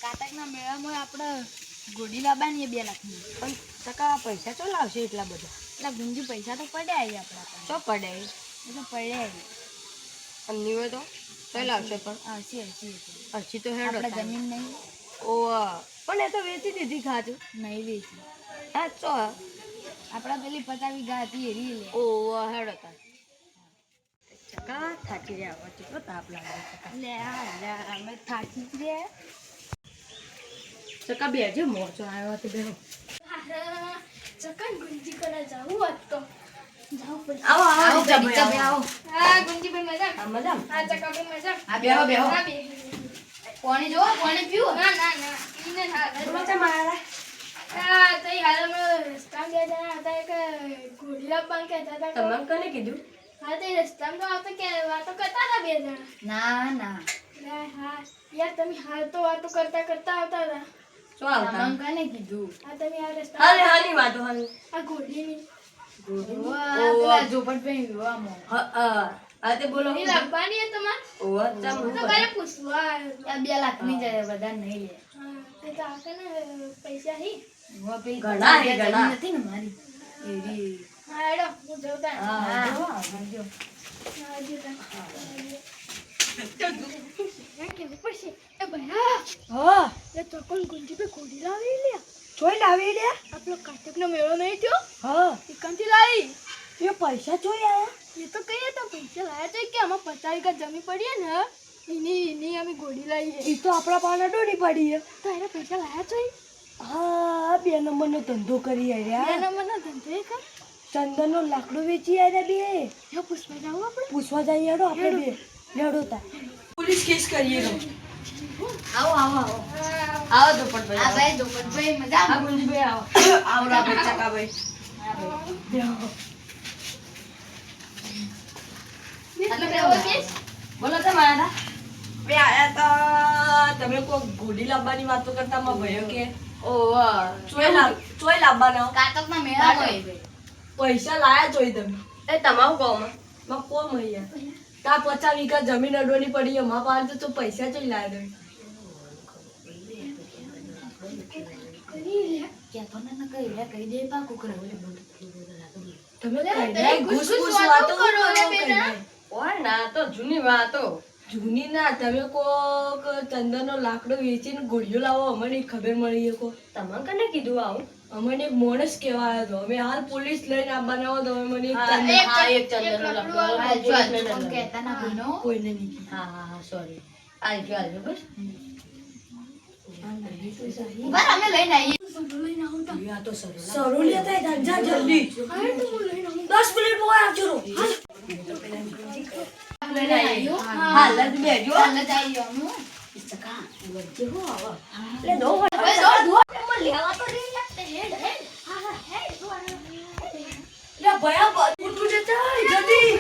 કાતકના મેળામાં આપણે ગોડી લાવવાની 2 લાખની. પણ ટકા પૈસા ચો લાવશે એટલા બધા? એટલે ગુંજી પૈસા તો પડ્યા આવી આપણા પાસે. ચો પડે એટલે પડ્યા આવી. અમની હોય તો ચો લાવશે? પણ અરસી અરસી તો હેડ આપણે જમીન નહીં. ઓવા પણ એ તો વેચી દીધી ખાજુ. નહીં વેચી. હા ચો આપણા પેલી 50 વીઘા હતી એ રી લે. ઓવા હેડ હતા ચકા થાકી રહ્યા કેટલો તાપ લાગે ચકા. લે અમે થાકી જ રહ્યા. ચકા બેજો મોરચો આવ્યો હતો બેનો. ચકન ગુંજી કરવા જાવું હોત તો જાવ પડે. આવો આવો ભાઈ આવો. હા ગુંજીભાઈ મજા. આ મજા. હા ચકાભાઈ મજા. આ બેહો બેહો. હા બે. પાણી જો પાણી પીવું? ના ઈને ના. બોલો ચા મારા. આ તઈ હાલમાં રસ્તામાં બે જણા હતા કે ઘોડીલા પણ કહેતા હતા કે તમને કોને કીધું? હા તે રસ્તામાં તો આવતા કે વાતો કરતા હતા બે જણા. ના હા યાર તમે હાલ તો વાતો કરતા આવતા હતા. ચો આવતા? તમને કોને કીધું? આ તમે આ રસ્તા હાલે હાલી વાતો હાલી. આ ઘોડીની ઓવા ઝોપટભાઈ વિવામો હા તે બોલો. એ લાવવાની હે તમાર? ઓવા ચા તો કરે પૂછવા આવ્યો. આ 2 લાખની જાય બધા નહીં લે. હા તે તો આકે ને પૈસા હી ઘણા હે ઘણા. નથી ને મારી એવી. હા એડો હું જોતા. હા જો જો જોતા. કેવું પડશે એ ભયા. હા એ તો કોણ ગુંજી પે ઘોડી લાવી લે. ચોઈ લાવી લે. આપણો કાતકનો મેળો નહીં થયો હા એ કંથી લાવી. એ પૈસા ચોઈ આયા? એ તો કહીએ તો પૈસા લાયા તો કે આમાં 50 વીઘા જમી પડી ને એની અમે ઘોડી લાવીએ. ઈ તો આપણા પાના ડોડી પડી હે. તો એને પૈસા લાયા છો? હા 2 નંબરનો ધંધો કરી આર્યા. 2 નંબરનો ધંધો એ કર. ચંદનનો લાકડો વેચી આર્યા બે. એ પૂછવા જાવ આપણે. પૂછવા જઈએ હેડો આપણે બે. લેડો તા પોલીસ કેસ કરીએ તો. આવો તો પણ આ ભાઈ દોપતભાઈ મજા આ ગુંજભાઈ આવો. આવડા બચ્ચા ભાઈ. બોલો તો મારા બે આયા તા. તમે કોઈ ઘોડી લાવવાની વાતો કરતા માં ભયો કે ચોય લાવવાના કાતકના મેળા હોય. પૈસા લાયા ચોય તમે? એ તમારું ગામમાં માં કોમ અહીંયા તા 50 વીઘા જમીન અડોની પડી એમાં પાસે તો પૈસા ચોય લાયા તમે? તમે ઘૂસ વાતો કરો ઓય ના તો જૂની વાતો. જૂની ના તમે કોક ચંદનનો લાકડો વેચીને ગોળીઓ લાવો અમને ખબર મળી કો. તમને કને કીધું આવું? અમને એક માણસ કહેવા આવ્યો હતો. અમે હાલ પોલીસ લઈને આવવાના હો તો અમે મને એક ચંદનનો લાકડો કહેતા ના ભઈનો. કોઈને નહીં. હા સોરી. આજો બસ. ઉભા અમે લઈને આવીએ. આ તો સરો લેતા જા જલ્દી. 10 મિનિટમાં આવજો. લઈને આવીએ. હાલ જ બેજો. હાલ જ આવીએ અમે. ચકા વચ્ચે હો આવા. લે દો હવે દોડ એમાં લેવા તો રે હેડ હા હેડ લે ભયા ઉઠું જતા જલ્દી.